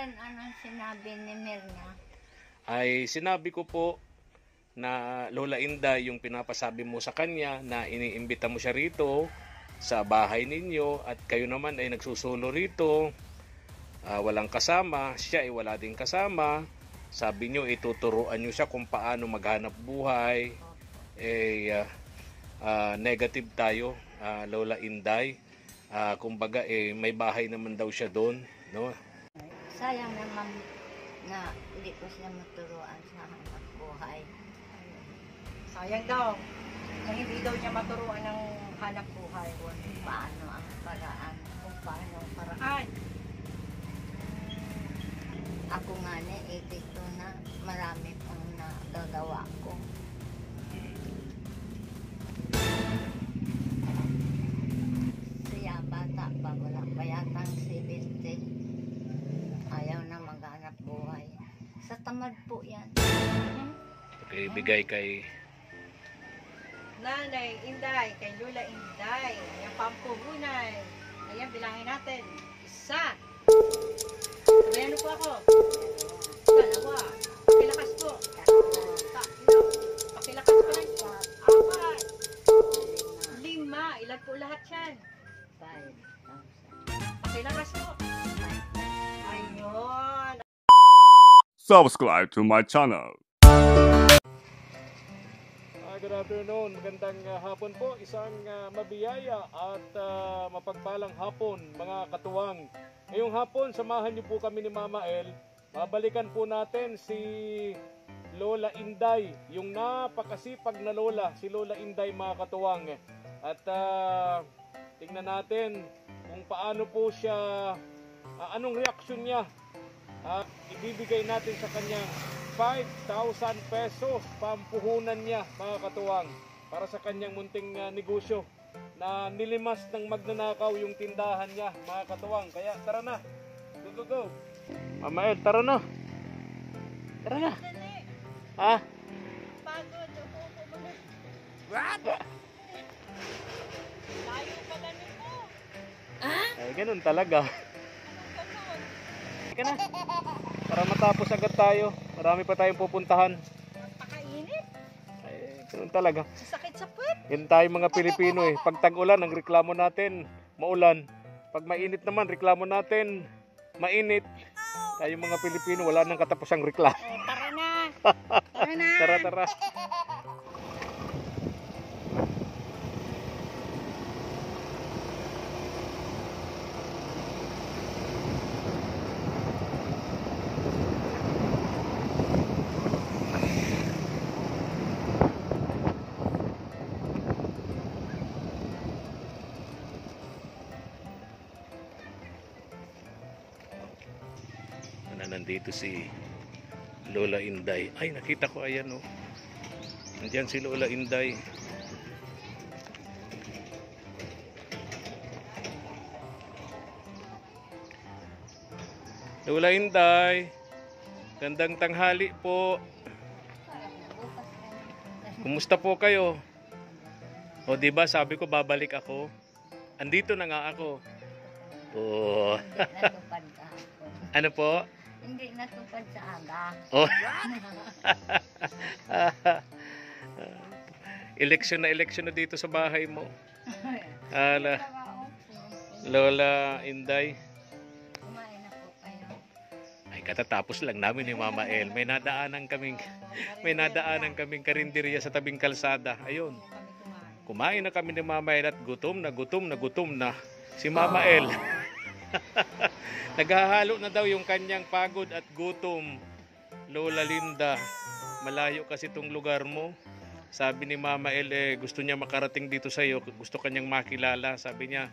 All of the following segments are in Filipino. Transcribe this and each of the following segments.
Kailan anong sinabi ni Mirna? Ay sinabi ko po na Lola Inday, yung pinapasabi mo sa kanya na iniimbita mo siya rito sa bahay ninyo at kayo naman ay nagsusulo rito, walang kasama, siya ay wala din kasama. Sabi nyo ituturuan nyo siya kung paano maghanap buhay. Negative tayo, Lola Inday. Kumbaga may bahay naman daw siya doon, no? Sayang naman na hindi ko siya maturuan sa hanap buhay. Sayang daw na hindi daw niya maturuan ng hanap buhay. Kung paano ang paraan. Kung paano ang paraan. Ako nga dito na marami pang nagagawa ko. Siya bata pa, wala pa yatang 70. Ayaw na maghanap buhay. Sa tamad po yan. Okay, bigay kay Nanay Inday, kay Lola Inday. Ayan, pampuhunan. Ayan, bilangin natin. 1. Ayan po ako. 2. Pakilakas po. 3. Pakilakas po lang. 4. 5. Ilan po lahat yan? 5,000. Pakilakas po. Ayun. Subscribe to my channel. Good afternoon, magandang hapon po, isang mabiyaya at mapagpalang hapon mga katuwang. Ngayong hapon, samahan niyo po kami ni Mama El. Babalikan po natin si Lola Inday, yung napakasipag na lola, si Lola Inday mga katuwang. At tingnan natin kung paano po siya, anong reaksyon niya. Ibibigay natin sa kanya 5,000 pesos pampuhunan niya mga katuwang para sa kanyang munting negosyo na nilimas ng magnanakaw yung tindahan niya mga katuwang. Kaya tara na, go. Mama El, tara na. Ha? Pagod. What? Layo pa ganun mo. Ay, ganun talaga. Ika na. Para matapos agad tayo. Marami pa tayong pupuntahan. Pakainit. Ay, ganun talaga. Sakit sa puwet. Yan tayo mga Pilipino eh. Pag tag-ulan, ang reklamo natin, maulan. Pag mainit naman, reklamo natin, mainit. Tayo mga Pilipino, wala nang katapusang reklamo. Tara na. Tara na. Tara. Nandito si Lola Inday. Ay, nakita ko, ayan oh. Nandiyan si Lola Inday. Lola Inday, gandang tanghali po. Kumusta po kayo? O diba sabi ko babalik ako. Andito na nga ako. Oh. Ano po? Hindi natupad sa aga. Oh. Eleksyon na dito sa bahay mo. Lola Inday. Kumain na po kayo. Ay, katatapos lang namin ni Mama El. May nadaanan kaming karinderya sa tabing kalsada. Ayun. Kumain na kami ni Mama El at gutom na si Mama El. Naghahalo na daw yung kanyang pagod at gutom. Lola Linda, malayo kasi itong lugar mo. Sabi ni Mama El, gusto niya makarating dito sa iyo. Gusto kanyang makilala. Sabi niya,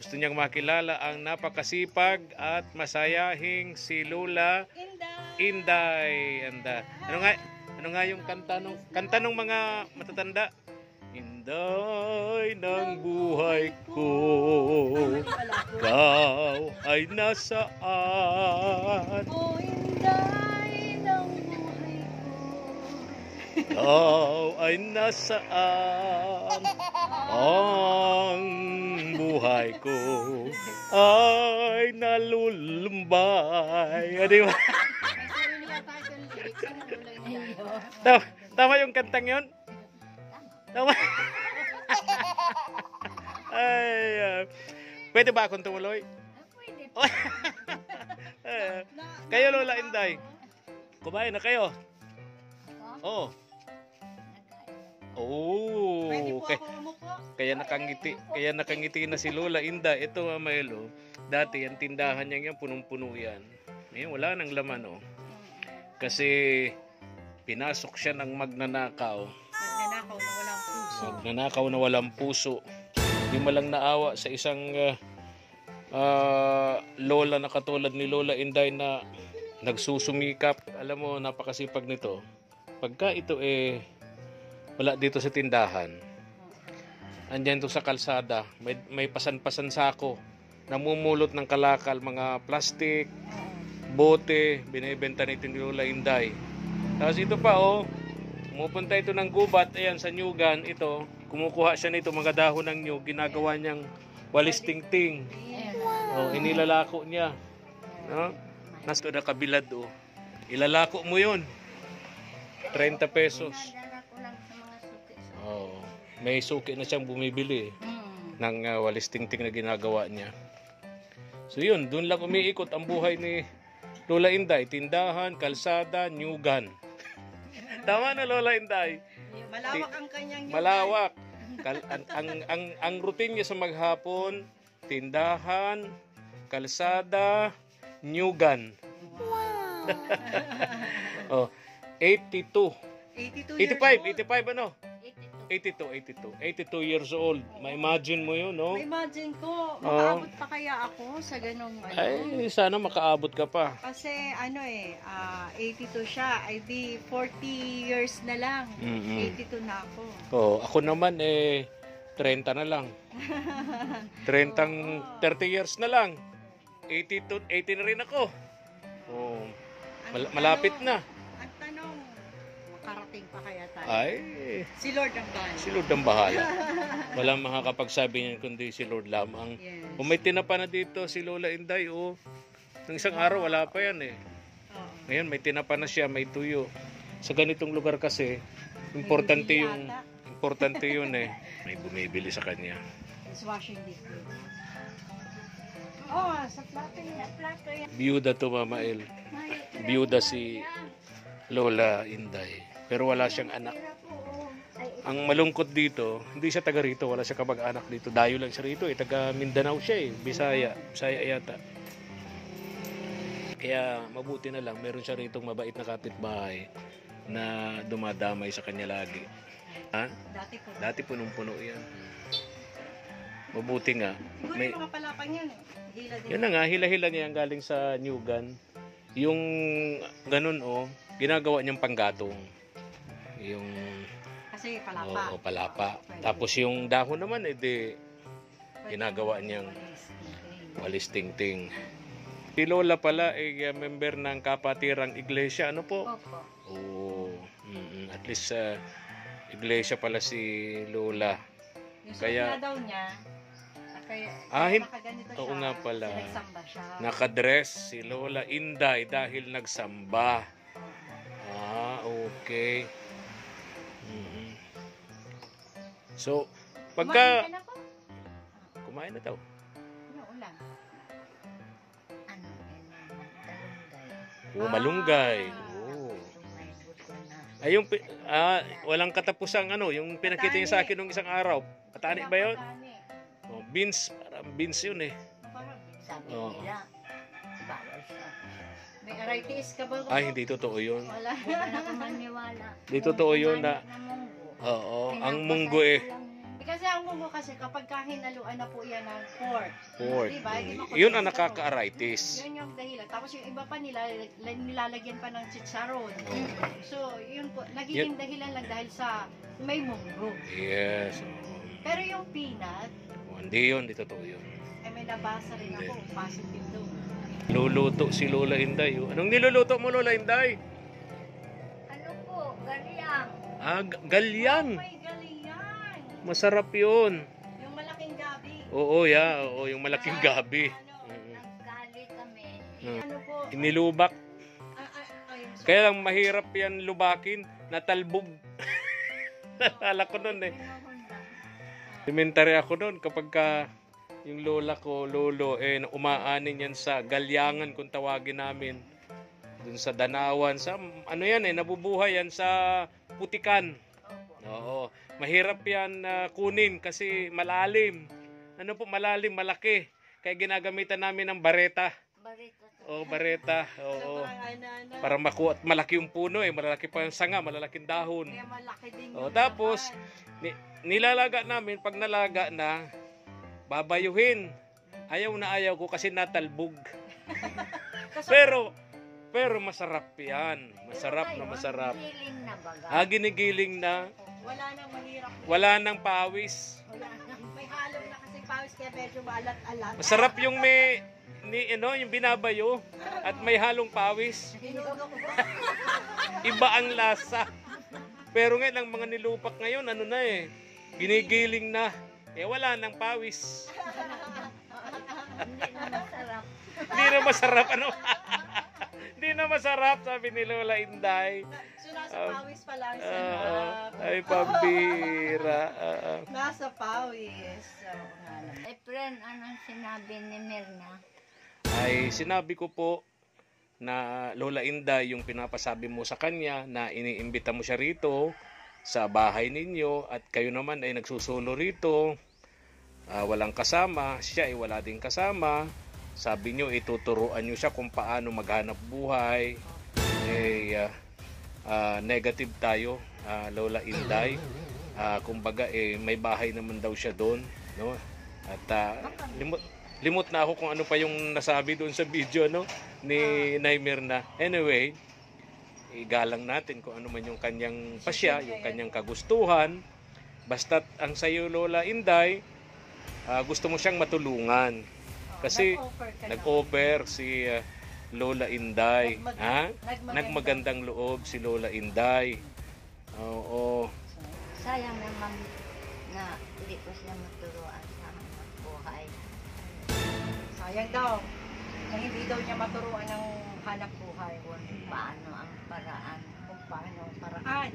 gusto niyang makilala ang napakasipag at masayahing si Lola Inday. Ano nga yung kanta nung mga matatanda? Inday ng buhay ko, ikaw ay nasaan? Oh, Inday ng buhay ko, ikaw ay nasaan? Ang buhay ko ay nalulumbay. Di ba? May sarili yata itong lyrics. Ano Lola Inday? Tama yung kantang yun? Tama. Ay, pwede ba akong tumuloy? Pwede po. Kayo, Lola Inday. Kumain na kayo? Oo. Oh, Pwede po ako umupo. kaya nakangiti na si Lola Inday. Ito, Maelo, dati ang tindahan niya yan, punong-puno yan. Ngayon, wala nang laman, oh. Kasi pinasok siya ng magnanakaw. Nagnanakaw na walang puso. Di malang naawa sa isang lola na katulad ni Lola Inday na nagsusumikap. Alam mo, napakasipag nito. Pagka ito wala dito sa tindahan, andyan to sa kalsada, may pasan-pasan sako, namumulot ng kalakal, mga plastic, bote, binibenta nito ni Lola Inday. Tapos ito pa, pumupunta ito ng gubat, ayan sa nyugan, ito, kumukuha siya nito, mga dahon ng nyug, ginagawa niyang walis ting-ting. Inilalako niya. No? Nasto na kabilad, ilalako mo yun. 30 pesos. Nadala ko lang sa mga suki. May suki na siyang bumibili ng walis ting-ting na ginagawa niya. So yun, doon lang umiikot ang buhay ni Lola Inday. Tindahan, kalsada, nyugan. Tama na, Lola Inday. Malawak ang kanyang nyugan. Malawak. Ang routine niya sa maghapon, tindahan, kalsada, nyugan. Wow. 82. 85 ano? 82 years old. Ma-imagine mo yun, no? Imagine ko, makaabot pa kaya ako sa ganong Ay, sana makaabot ka pa. Kasi 82 siya, ay di 40 years na lang. 82 na ako. Ako naman 30 na lang. 30 years na lang. 80 na rin ako. Malapit na. Ang tanong, makarating pa kaya tayo? Ay, Si Lord ang bahala. si Lord ang bahala. Walang makakapagsabi niyan kundi si Lord lamang. Yes. Kung may tinapa na dito si Lola Inday, ng isang araw wala pa yan Oo. Ngayon may tinapa na siya, may tuyo. Sa ganitong lugar kasi, importante yun May bumibili sa kanya. It's washing liquid. Sa plato yan. Biyuda to, Mama El. Biyuda si Lola Inday. Pero wala siyang anak. Ang malungkot dito, hindi siya taga rito, wala siya kamag-anak dito. Dayo lang siya rito, taga Mindanao siya Bisaya yata. Kaya mabuti na lang, meron siya rito mabait na kapitbahay na dumadamay sa kanya lagi. Dati punong-puno yan. Mabuti nga. Siguro yung mga palapang yan Hila din. Yun na nga, hila-hila niya ang galing sa nyugan. Yung ganun ginagawa niyang panggatong. Yung Kasi palapa. palapa. Tapos yung dahon naman ginagawa niyang walis ting-ting. Si Lola pala ay member ng Kapatirang Iglesia. Ano po? Opo. At least iglesia pala si Lola. Yung Kaya- suot na daw niya, kaya nakaganito siya. oo nga pala. Kasi nagsamba siya. Nakadress si Lola Inday dahil nagsamba. Okay. So, pagka... Kumain ka na po? Kumain na daw. Ano ulam? Malunggay. Malunggay. May buto na. Ay, walang katapusang yung pinakita niya sa akin nung isang araw. Patani ba yun? Beans. Parang beans yun Sabi Oo. nila, bawal siya. May arthritis ka ba? Ay, hindi totoo yun. Wala. Hindi na ako maniwala. Hindi totoo yun na... Na munggo. Oo, ang munggo Kasi ang munggo kasi kapag hinaluan na po yan ng pork. pork. Diba? Hindi makulit Yun ang ito. nakaka-arthritis. Yun yung dahilan. Tapos yung iba pa nilalagyan pa ng chicharon. So, yun po, nagiging dahilan lang dahil sa may munggo. Yes. Pero yung peanut, Hindi yun, hindi totoo yun. may nabasa rin ako, positive daw. Luluto si Lola Inday. Anong niluluto mo, Lola Inday? Ano po, galyang. Galyang. May galing yan! Masarap yun. Yung malaking gabi. Oo, yung malaking gabi. Naggaling Ano po? Inilubak. Ayun, so, Kaya lang mahirap yan lubakin, natalbog. Nalala ko nun eh. Elementary ako nun kapag yung lola ko, lolo, umaanin yan sa galyangan kung tawagin namin. Dun sa Danawan, sa ano yan nabubuhay yan sa putikan. Oo. Mahirap yan kunin kasi malalim. Ano po malalim, malaki. Kaya ginagamitan namin ng bareta. Bareta. Oo. Para makuha, malaki yung puno malalaki pa yung sanga, malalaking dahon. Kaya malaki din Tapos nilalaga namin, pag nalaga na, babayuhin. Ayaw na ayaw ko kasi natalbog. pero masarap yan. Masarap na masarap. Giling na baga. Ginigiling na. Wala nang mahirap. Wala nang pawis. May halong na kasi pawis kaya medyo maalat-alat. Masarap yung yung binabayo at may halong pawis. Iba ang lasa. Pero ngayon ang mga nilupak ngayon, ginigiling na. Wala nang pawis. Hindi na masarap. Hindi na masarap, Hindi na masarap, sabi ni Lola Inday. So nasa pawis pa lang sa Ay, pambira. nasa pawis. So, Friend, anong sinabi ni Mirna? Ay, sinabi ko po na Lola Inday, yung pinapasabi mo sa kanya na iniimbita mo siya rito sa bahay ninyo at kayo naman ay nagsusulo rito. Walang kasama, siya ay wala din kasama. Sabi nyo, ituturuan nyo siya kung paano maghanap buhay. Negative tayo, Lola Inday. Kumbaga, may bahay naman daw siya doon. No? At limot na ako kung ano pa yung nasabi doon sa video ni Naimir na. Anyway, igalang natin kung ano man yung kanyang pasya, yung kanyang kagustuhan. Basta't ang sayo, Lola Inday, gusto mo siyang matulungan. Kasi nag-offer si Lola Inday. Nagmagandang loob si Lola Inday. Oo. Sayang naman na hindi ko siya maturuan sa buhay. sayang daw. Na hindi daw niya maturuan ng hanap buhay. Kung paano ang paraan. Kung paano ang paraan.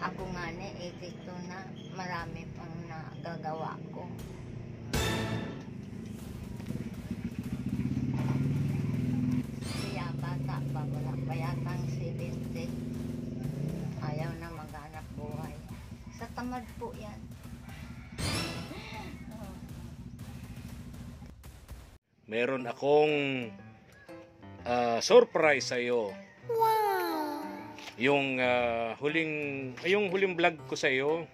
Ako nga na, 82 na, marami pang nagagawa ko. Kaya bata pa, wala pa yatang 70. Ayaw na maghanap buhay. Sa tamad po yan. Meron akong surprise sa iyo. Yung huling vlog ko sa iyo,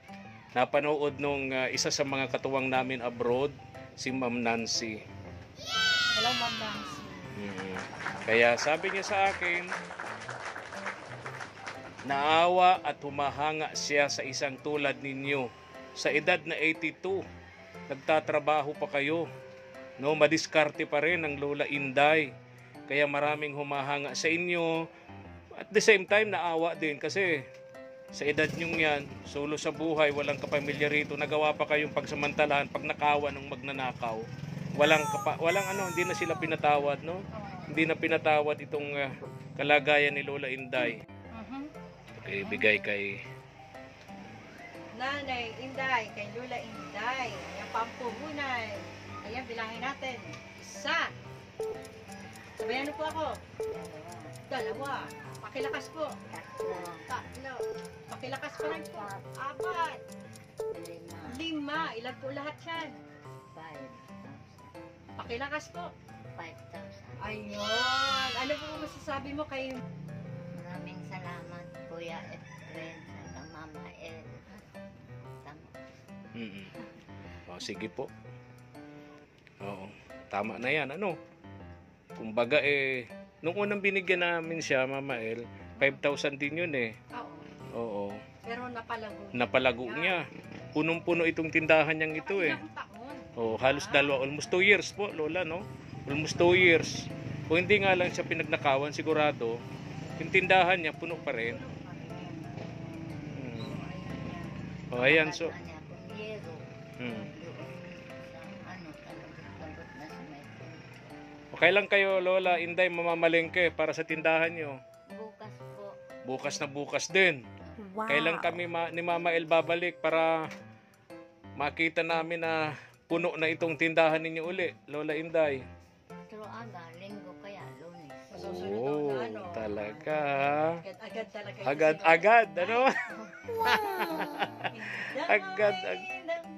napanood nung isa sa mga katuwang namin abroad, si Ma'am Nancy. Hello, Ma'am Nancy. Kaya sabi niya sa akin, naawa at humahanga siya sa isang tulad ninyo. Sa edad na 82, nagtatrabaho pa kayo. No, madiskarte pa rin ang Lola Inday. Kaya maraming humahanga sa inyo. At the same time, naawa din kasi sa edad nyong yan, solo sa buhay, walang kapamilya rito, nagawa pa kayong pagsamantalahan pag nakawa ng magnanakaw. Hindi na sila pinatawad, no? Hindi na pinatawad itong kalagayan ni Lola Inday. Okay, bigay kay Nanay Inday, kay Lola Inday, yung pampuhunan. Ayan, bilangin natin. 1. Sabayan po ako. 2. Pakilakas po. 3. Pakilakas pa rin po. 4. 5. Ilan po lahat yan? 5,000. Pakilakas po. 5,000. Ayun. Ano po masasabi mo kay... Maraming salamat, Kuya Efren, sa Mama El. Tama. Sige po. Oo, tama na yan. Kumbaga nung unang binigyan namin siya, Mama El, 5,000 din yun Oo. Pero napalago. Napalago niya. Punong-puno itong tindahan niyang ito Ilang taon? Halos almost 2 years po, Lola, no? Almost 2 years. Kung hindi nga lang siya pinagnakawan, sigurado, yung tindahan niya puno pa rin. Ayan, so. Kailan kayo, Lola Inday, mamamalengke para sa tindahan nyo? Bukas po. Bukas na bukas din. Kailan kami ni Mama El babalik para makita namin na puno na itong tindahan ninyo uli, Lola Inday? Pero aga, linggo kaya, Lunes. Masusunod Oo, na ano. talaga. Agad talaga. Agad, ano? Agad, Agad.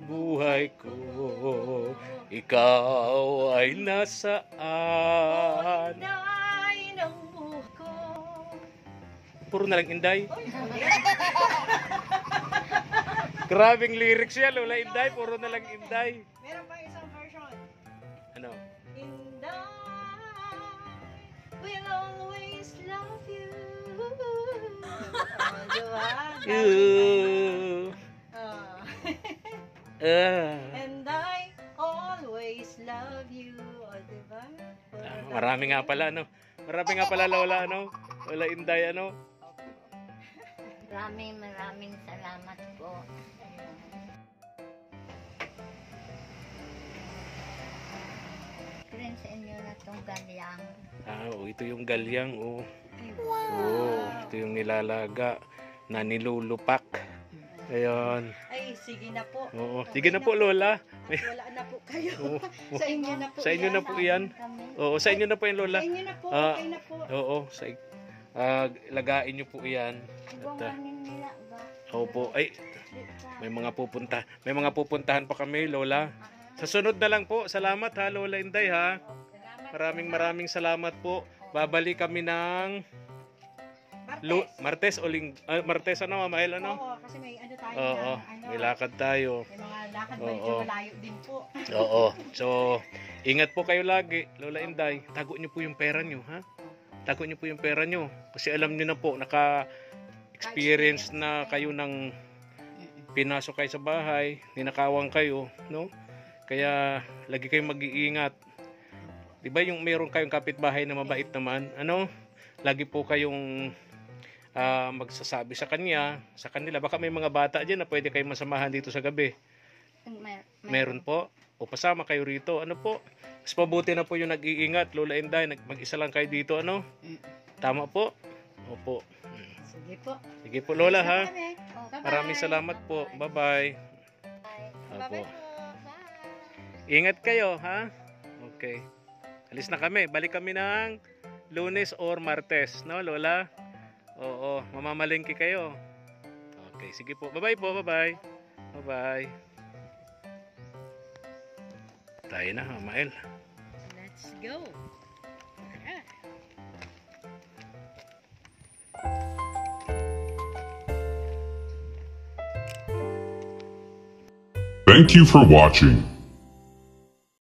buhay ko, ikaw ay nasaan? Inday ng buko. Puro na lang Inday. Grabing lyrics yan, Lola Inday. Puro na lang Inday. Meron pa isang version. Ano? Inday will always love you. Oh, diba? And I always love you. O, diba? Marami nga pala, ano? Marami nga pala, Lola, ano? Lola Inday, ano? Maraming salamat po. Rin sa inyo na itong galyang. Ito yung galyang, oh. Ito yung nilalaga na nilulupak. Ayan. Ay, sige na po. Oo. Okay Sige na po, Lola. At wala na po kayo. Oo. Sa inyo na po. Sa inyo na po yan. Kami. Oo, sa inyo na po yan, Lola. Sa inyo na po. Ah, Okay na po. Oo, lagain nyo po yan. Ibuwanin nila ba? Opo. Ay, may mga pupuntahan pa kami, Lola. Sa sunod na lang po. Salamat ha, Lola Inday ha. Maraming salamat po. Babalik kami ng Martes o Martes, ano, Mama El, ano? Oo, kasi may ano tayo Oo, na, may lakad tayo. May mga lakad medyo malayo din po. Oo. So, ingat po kayo lagi, Lola Inday. Tago niyo po yung pera niyo, ha? Tago niyo po yung pera niyo. Kasi alam niyo na po, naka-experience na kayo ng pinasok kayo sa bahay, ninakawang kayo, no? Kaya, lagi kayong mag-iingat. Di ba yung meron kayong kapitbahay na mabait naman, ano? Lagi po kayong magsasabi sa kanila. Baka may mga bata dyan na pwede kayong masamahan dito sa gabi. Meron po. O pasama kayo rito. Ano po? Mas mabuti na po yung nag-iingat. Lola Inday, mag-isa lang kayo dito. Ano? Tama po? Opo. Sige po. Sige po, Lola, ha? Bye-bye. Maraming salamat po. Bye-bye. Bye-bye Opo. po. Bye. Ingat kayo, ha? Okay. Alis na kami. Balik kami ng Lunes or Martes. No, Lola? Oo. Mamamalengke kayo. Okay. Sige po. Bye-bye po. Bye-bye. Bye-bye. Tayo na, Mama El. Let's go. Thank you for watching.